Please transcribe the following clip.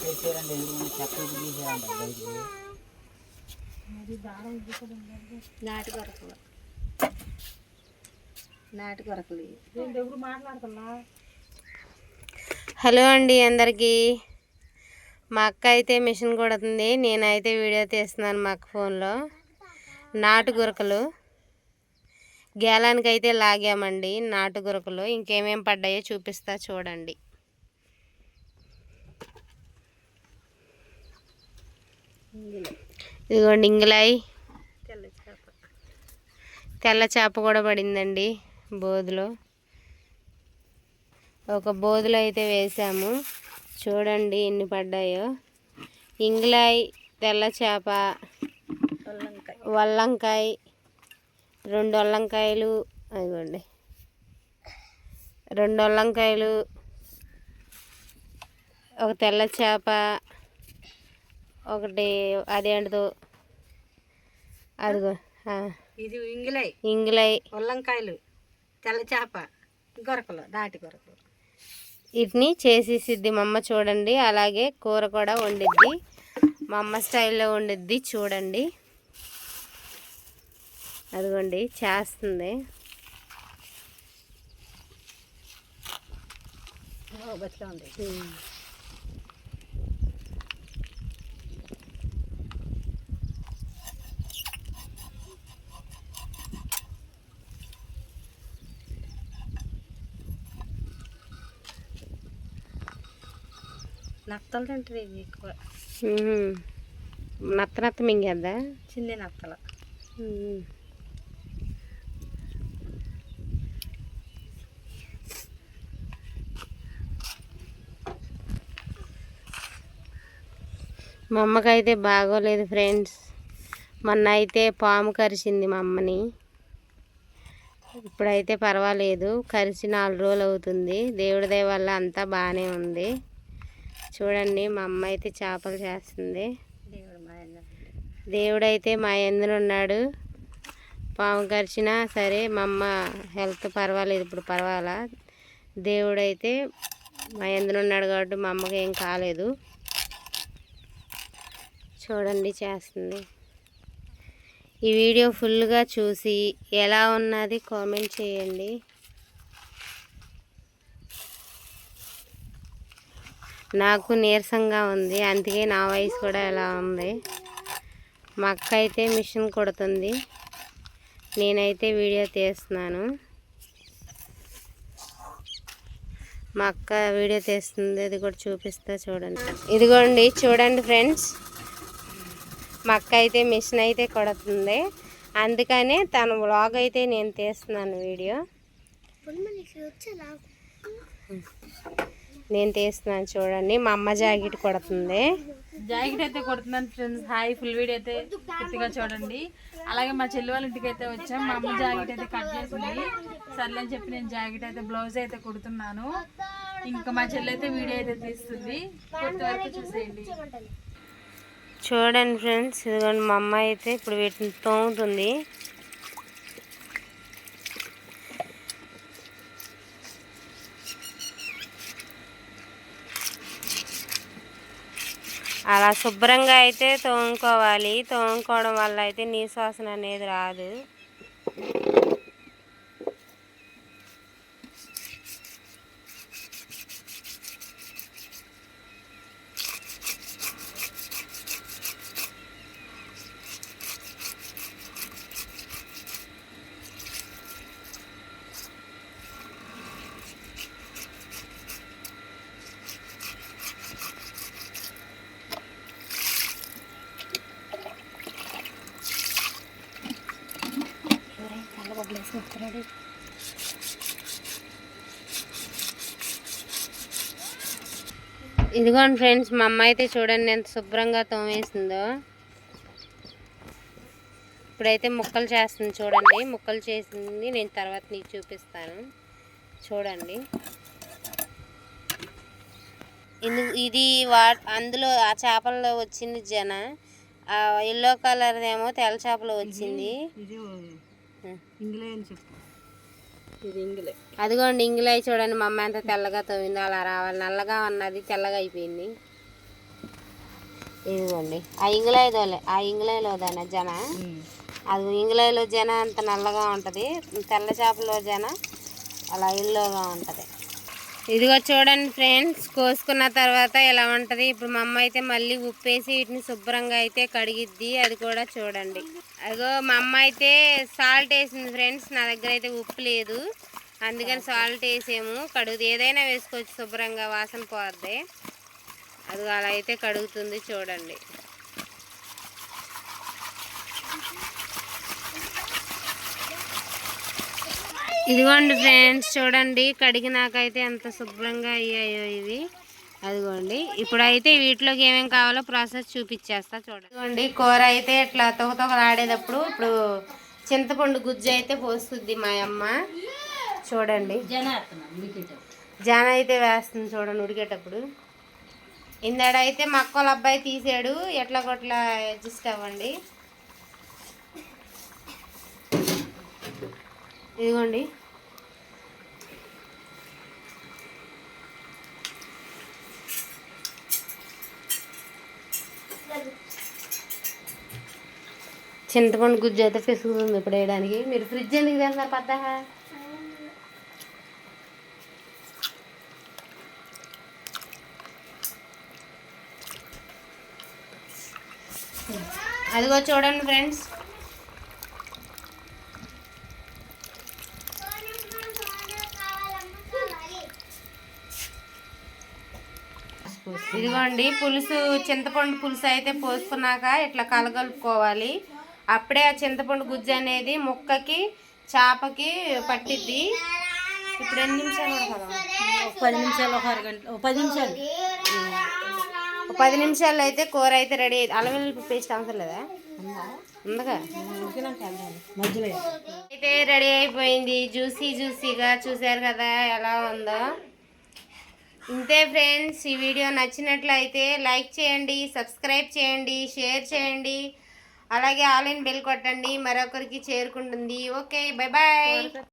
Hello అండి అందరికీ. మా అక్క అయితే మిషన్ కొడుతుంది, నేనైతే వీడియో తీస్తున్నాను మా అక్క ఫోన్లో. నాటు గురకలు గేలానికి అయితే లాగామండి. నాటు గురకలు ఇంకేమేం పడ్డాయో చూపిస్తా చూడండి. ఇదిగోండి ఇంగులాయి, తెల్ల చేప కూడా పడిందండి బోదులో. ఒక బోదులో అయితే వేసాము, చూడండి ఎన్ని పడ్డాయో. ఇంగులాయి, తెల్ల చేప, వల్లంకాయ, 2 వల్లంకాయలు, అదిగోండి 2 వల్లంకాయలు, ఒక తెల్ల చేప, ఒకటి అదేంటిదో అదిగో ఇది ఇంగులై, ఇంగులై, వల్లంకాయలు, తెల్ల చేప, గొరకలు, నాటి గొరకలు. వీటిని చేసేసిద్ది మా అమ్మ చూడండి. అలాగే కూర కూడా వండిద్ది, మా అమ్మ స్టైల్లో వండిద్ది చూడండి. అదిగోండి చేస్తుంది. నత్తలు తింటారు ఇవి ఎక్కువ. నత్త మింగేద్దా? చిన్న నత్తలు. మా అమ్మకైతే బాగోలేదు ఫ్రెండ్స్. మొన్న అయితే పాము కరిచింది మా అమ్మని. ఇప్పుడైతే పర్వాలేదు, కరిచి 4 రోజులు అవుతుంది. దేవుడి దయ వల్ల అంతా బాగానే ఉంది. చూడండి మా అమ్మ అయితే చేపలు చేస్తుంది. దేవుడైతే మా యందునున్నాడు. పాము కరిచినా సరే మా అమ్మ హెల్త్ పర్వాలేదు, ఇప్పుడు పర్వాలా. దేవుడైతే మా యందునున్నాడు కాబట్టి మా అమ్మకి ఏం కాలేదు. చూడండి చేస్తుంది. ఈ వీడియో ఫుల్గా చూసి ఎలా ఉన్నది కామెంట్ చేయండి. నాకు నీరసంగా ఉంది, అందుకే నా వయసు కూడా ఎలా ఉంది. మా అక్క అయితే మిషన్ కొడుతుంది, నేనైతే వీడియో తీస్తున్నాను. మా అక్క వీడియో తీస్తుంది, అది కూడా చూపిస్తా చూడండి. ఇదిగోండి చూడండి ఫ్రెండ్స్, మా అక్క అయితే మిషన్ అయితే కొడుతుంది, అందుకనే తన వ్లాగ్ అయితే నేను తీస్తున్నాను. వీడియో నేను తీస్తున్నాను చూడండి. మా అమ్మ జాకెట్ కొడుతుంది. జాకెట్ అయితే కొడుతున్నాను ఫ్రెండ్స్. హాయ్, ఫుల్ వీడియో అయితే పూర్తిగా చూడండి. అలాగే మా చెల్లి వాళ్ళ ఇంటికి అయితే వచ్చాం. మా అమ్మ జాకెట్ అయితే కట్ చేసింది, సర్లే అని చెప్పి నేను జాకెట్ అయితే బ్లౌజ్ అయితే కుడుతున్నాను. ఇంకా మా చెల్లి అయితే వీడియో అయితే తీస్తుంది, పూర్తి వరకు చూసేయండి. చూడండి ఫ్రెండ్స్, ఇదిగోండి మా అమ్మ అయితే ఇప్పుడు వీటిని తోముతుంది. అలా శుభ్రంగా అయితే తోముకోవాలి. తోముకోవడం వల్ల అయితే నీసు వాసన అనేది రాదు. ఇదిగోండి ఫ్రెండ్స్, మా అమ్మ అయితే చూడండి ఎంత శుభ్రంగా తోమేసిందో. ఇప్పుడైతే ముక్కలు చేస్తుంది చూడండి. ముక్కలు చేసింది నేను తర్వాత నీకు చూపిస్తాను చూడండి. ఇది అందులో ఆ చేపల్లో వచ్చింది జన, ఎల్లో కలర్ ఏమో తెల్ల చేపలో వచ్చింది. అదిగోండి ఇంగులై చూడండి. మా అమ్మ ఎంత తెల్లగా తవ్విందో, అలా రావాలి. నల్లగా ఉన్నది తెల్లగా అయిపోయింది. ఇదిగోండి ఆ ఇంగులైలోదన జన అది ఇంగులైలో జన అంత నల్లగా ఉంటుంది, తెల్ల చేపలో జన అలా ఇల్లుగా ఉంటుంది. ఇదిగో చూడండి ఫ్రెండ్స్, కోసుకున్న తర్వాత ఎలా ఉంటుంది. ఇప్పుడు మా అమ్మ అయితే మళ్ళీ ఉప్పేసి వీటిని శుభ్రంగా అయితే కడిగిద్ది, అది కూడా చూడండి. అదిగో మా అమ్మ అయితే సాల్ట్ వేసింది ఫ్రెండ్స్, నా దగ్గర అయితే ఉప్పు లేదు, అందుకని సాల్ట్ వేసాము. ఏదైనా వేసుకోవచ్చు, శుభ్రంగా వాసన పోద్ది. అది అలా అయితే కడుగుతుంది చూడండి. ఇదిగోండి ఫ్రెండ్స్ చూడండి, కడిగినాకైతే ఎంత శుభ్రంగా అయ్యాయో ఇవి. అదిగోండి, ఇప్పుడైతే వీటిలోకి ఏమేమి కావాలో ప్రాసెస్ చూపించేస్తా చూడండి. ఇదిగోండి, కూర అయితే ఇట్లా తొగతొగలాడేటప్పుడు ఇప్పుడు చింతపండు గుజ్జు అయితే పోస్తుంది మా అమ్మ. చూడండి, జాన అయితే వేస్తుంది చూడండి ఉడికేటప్పుడు. ఇందాడైతే మా అక్కల అబ్బాయి తీసాడు, ఎట్లా కొట్లా అడ్జస్ట్ అవ్వండి. ఇదిగోండి, చింతపండు గుజ్జు అయితే పెసుగుతుంది ఇప్పుడు వేయడానికి. మీరు ఫ్రిడ్జ్ ఎందుకు తింటున్నారు పద్దాక? అదిగో చూడండి ఫ్రెండ్స్, ఇదిగోండి పులుసు, చింతపండు పులుసు అయితే పోసుకున్నాక ఇట్లా కలగలుపుకోవాలి. అప్పుడే ఆ చింతపండు గుజ్జు అనేది ముక్కకి చేపకి పట్టిద్ది. ఇప్పుడు ఎన్ని నిమిషాలు ఉడకదా? 10 నిమిషాలు, ఒక అరగంట, 10 నిమిషాలు. 10 నిమిషాల్లో అయితే కూర అయితే రెడీ. అల్లం వెల్లుల్లి పేస్ట్ అవసరం లేదా? ఉందగా. అయితే రెడీ అయిపోయింది, జ్యూసీగా. చూసారు కదా ఎలా ఉందో. ఇంతే ఫ్రెండ్స్, ఈ వీడియో నచ్చినట్లయితే లైక్ చేయండి, సబ్స్క్రైబ్ చేయండి, షేర్ చేయండి, అలాగే ఆల్ ఇన్ బెల్ కొట్టండి, మరొకరికి చేరుకుంటుంది. Okay, bye bye.